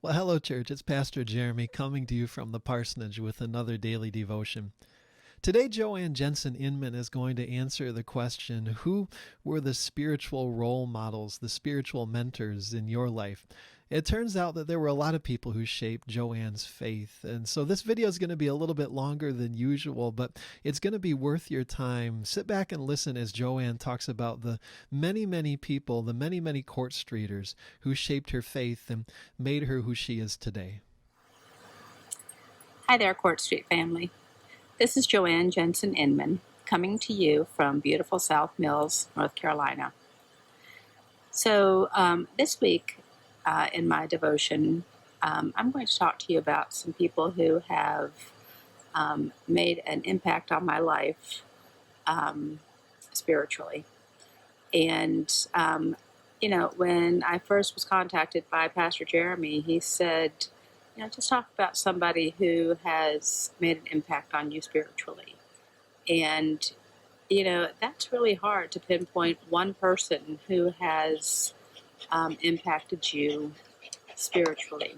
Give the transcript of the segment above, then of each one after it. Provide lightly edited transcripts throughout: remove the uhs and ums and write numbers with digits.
Well, hello, church. It's Pastor Jeremy coming to you from the parsonage with another daily devotion. Today, Joanne Jensen Inman is going to answer the question, who were the spiritual role models, the spiritual mentors in your life? It turns out that there were a lot of people who shaped Joanne's faith. And so this video is going to be a little bit longer than usual, but it's going to be worth your time. Sit back and listen as Joanne talks about the many, many people, the many, many Court Streeters who shaped her faith and made her who she is today. Hi there, Court Street family. This is Joanne Jensen Inman coming to you from beautiful South Mills, North Carolina. So this week in my devotion, I'm going to talk to you about some people who have made an impact on my life spiritually. And, when I first was contacted by Pastor Jeremy, he said, just talk about somebody who has made an impact on you spiritually. And, that's really hard to pinpoint one person who has impacted you spiritually.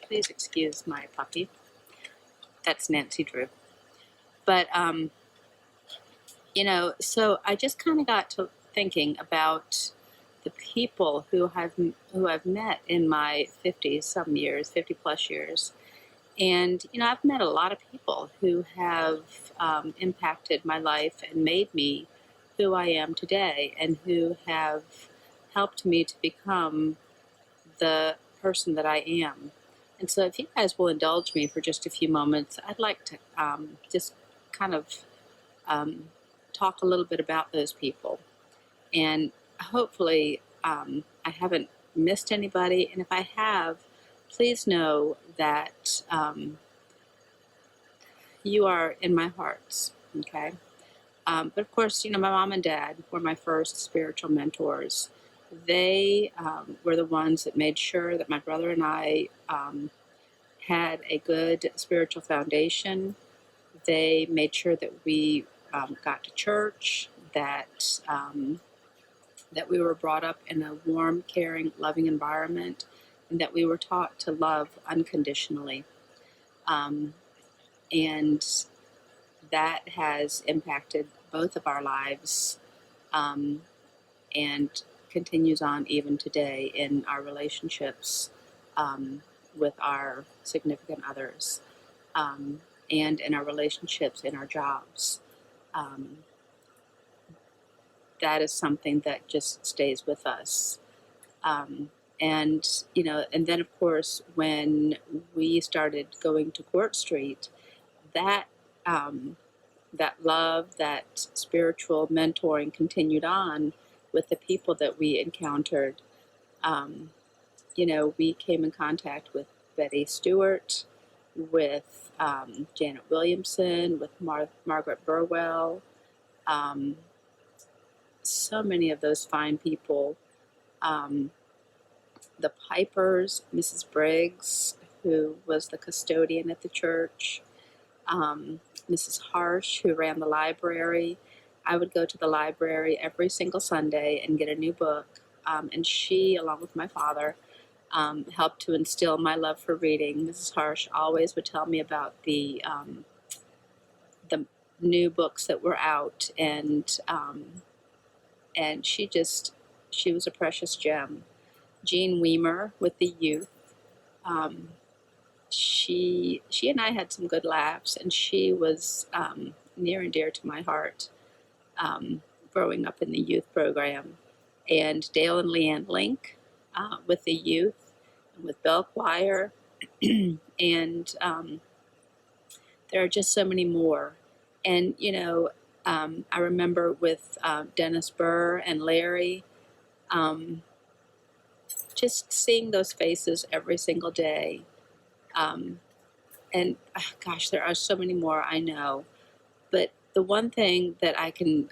Please excuse my puppy. That's Nancy Drew. But, so I just kind of got to thinking about the people who I've met in my 50 plus years. And, I've met a lot of people who have impacted my life and made me who I am today, and who have helped me to become the person that I am. And so if you guys will indulge me for just a few moments, I'd like to just kind of talk a little bit about those people. And hopefully I haven't missed anybody. And if I have, please know that you are in my hearts, okay? But of course, my mom and dad were my first spiritual mentors. They were the ones that made sure that my brother and I had a good spiritual foundation. They made sure that we got to church, that we were brought up in a warm, caring, loving environment, and that we were taught to love unconditionally. And that has impacted both of our lives and continues on even today in our relationships with our significant others and in our relationships in our jobs. That is something that just stays with us. And then of course, when we started going to Court Street, that love, that spiritual mentoring continued on with the people that we encountered. We came in contact with Betty Stewart, with Janet Williamson, with Margaret Burwell, so many of those fine people. The Pipers, Mrs. Briggs, who was the custodian at the church, Mrs. Harsh, who ran the library. I would go to the library every single Sunday and get a new book, and she, along with my father, helped to instill my love for reading. Mrs. Harsh always would tell me about the new books that were out, and she was a precious gem. Jean Weimer with the youth. She and I had some good laughs, and she was near and dear to my heart growing up in the youth program. And Dale and Leanne Link with the youth, and with Bell Choir, and there are just so many more. And, I remember with Dennis Burr and Larry, just seeing those faces every single day. And gosh, there are so many more, I know. But the one thing that I can,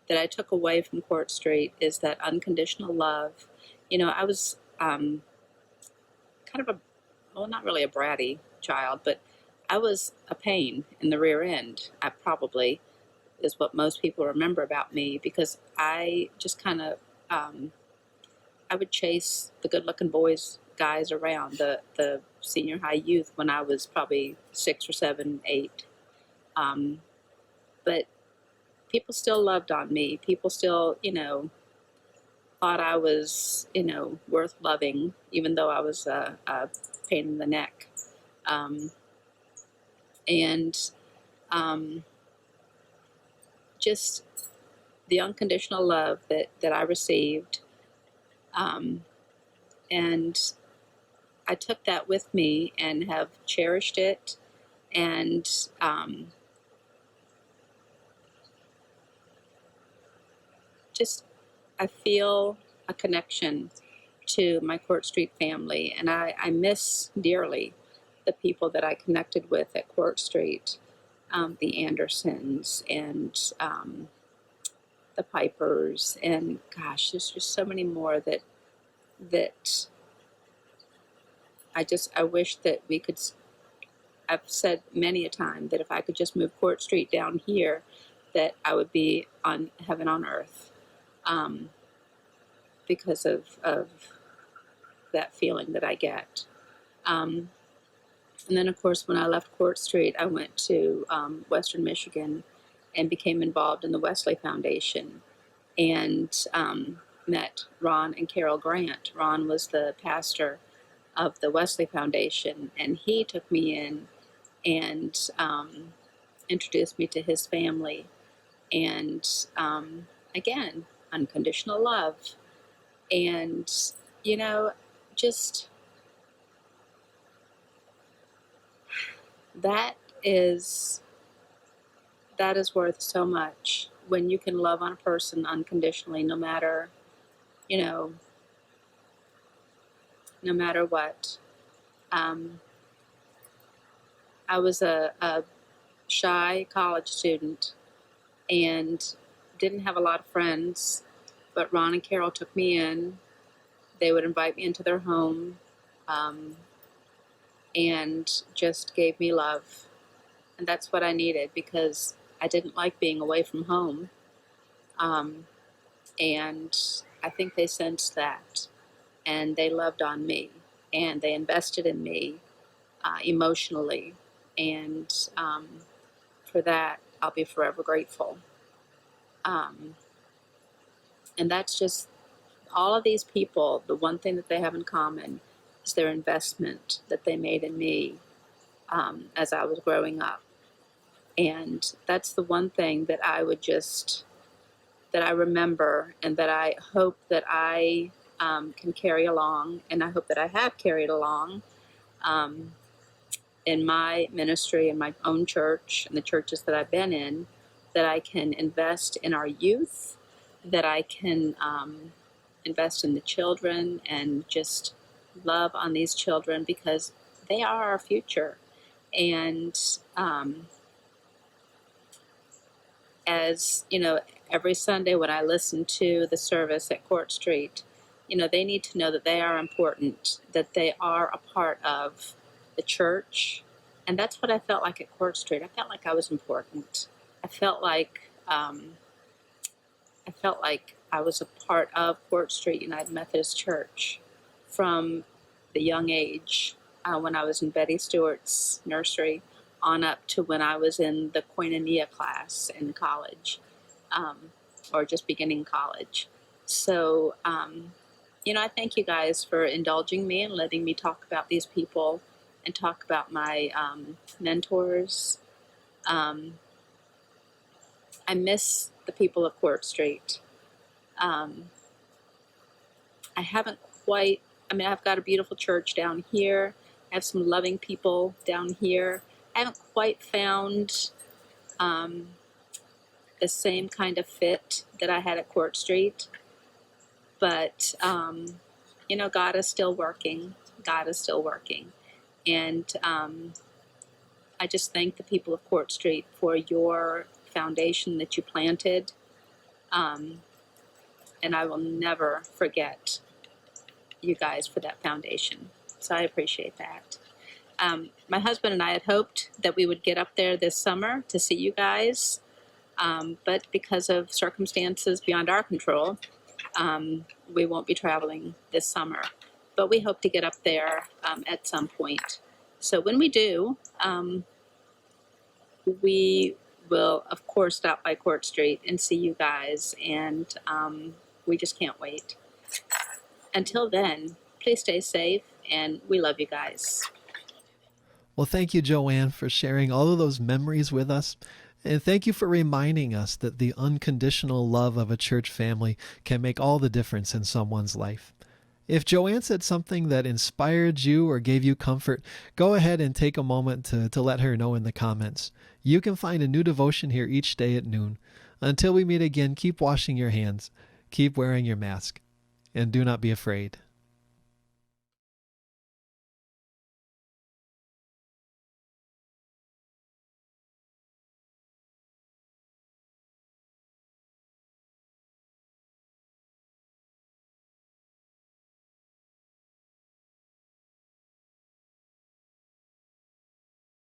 that I took away from Court Street is that unconditional love. I was kind of not really a bratty child, but I was a pain in the rear end. I probably is what most people remember about me, because I just kind of, I would chase the good-looking boys, guys around, the senior high youth, when I was probably 6 or 7, 8. But people still loved on me. People still, thought I was, worth loving, even though I was a pain in the neck. And just the unconditional love that I received. And I took that with me and have cherished it. And I feel a connection to my Court Street family, and I miss dearly the people that I connected with at Court Street, the Andersons and the Pipers, and gosh, there's just so many more that I wish that we could. I've said many a time that if I could just move Court Street down here, that I would be on heaven on earth, because of that feeling that I get. And then, of course, when I left Court Street, I went to Western Michigan and became involved in the Wesley Foundation, and met Ron and Carol Grant. Ron was the pastor of the Wesley Foundation, and he took me in and introduced me to his family. And again, unconditional love. And, just that is worth so much, when you can love on a person unconditionally, no matter what. I was a shy college student and didn't have a lot of friends, but Ron and Carol took me in. They would invite me into their home, and just gave me love. And that's what I needed, because I didn't like being away from home. And I think they sensed that, and they loved on me, and they invested in me emotionally. And for that, I'll be forever grateful. And that's just all of these people. The one thing that they have in common is their investment that they made in me as I was growing up. And that's the one thing that that I remember, and that I hope that I can carry along, and I hope that I have carried along in my ministry, in my own church, and the churches that I've been in, that I can invest in our youth, that I can invest in the children, and just love on these children, because they are our future. And as every Sunday when I listen to the service at Court Street, they need to know that they are important, that they are a part of the church. And that's what I felt like at Court Street. I felt like I was important. I felt like I was a part of Court Street United Methodist Church from the young age, when I was in Betty Stewart's nursery, on up to when I was in the Koinonia class in college, or just beginning college. So, I thank you guys for indulging me and letting me talk about these people and talk about my mentors. I miss the people of Court Street. I haven't quite, I've got a beautiful church down here. I have some loving people down here. I haven't quite found the same kind of fit that I had at Court Street. But, God is still working. God is still working. And I just thank the people of Court Street for your foundation that you planted. And I will never forget you guys for that foundation. So I appreciate that. My husband and I had hoped that we would get up there this summer to see you guys. But because of circumstances beyond our control, we won't be traveling this summer. but we hope to get up there at some point. So when we do, we will, of course, stop by Court Street and see you guys, and we just can't wait. Until then, please stay safe, and we love you guys. Well, thank you, Joanne, for sharing all of those memories with us. And thank you for reminding us that the unconditional love of a church family can make all the difference in someone's life. If Joanne said something that inspired you or gave you comfort, go ahead and take a moment to let her know in the comments. You can find a new devotion here each day at noon. Until we meet again, keep washing your hands, keep wearing your mask, and do not be afraid.